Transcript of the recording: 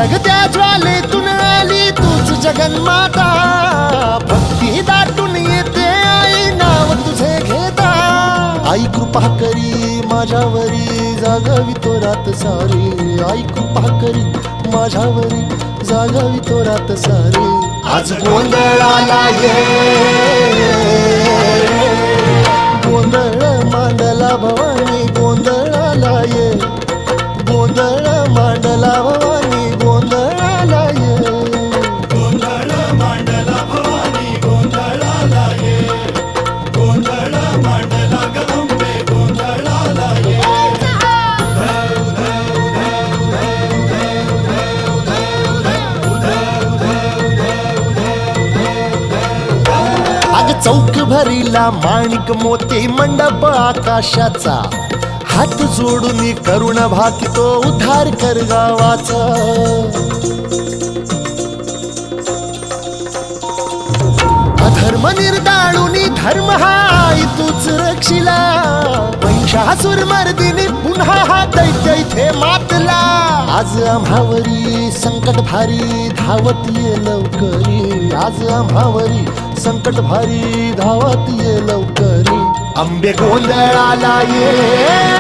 धगधगत्या ज्वालेतून आली तूच जगन्माता, भक्ती दाटून येते आई नाव तुझे घेता. आई कृपा करी माझ्यावरी जागावी तो रात सारी, आई कृपा करी माझ्यावरी जागावी तो रात सारी. आज गोंधळाला ये, गोंधळ मांडला भवानी गोंधळाला ये, गोंधळ मांडला भवानी गोंधळाला ये. गोंधळ मांडला भवानी गोंधळाला ये, गोंधळ मांडला गंबे गोंधळाला ये. अग चौक भरीला माणिक मोती मंडप आकाशाचा, हात जोडून करुण भाकितो उद्धार कर गावाचा. अधर्म निर्दाळून धर्म हा आई तूच रक्षिला, महिषासुर मर्दिनी पुन्हा हा दैत्य इथे मातला. आज आम्हावरी संकट भारी धावत ये लवकरी, आज आम्हावरी संकट भारी धावत ये लवकरी. अंबे गोंधळाला ये.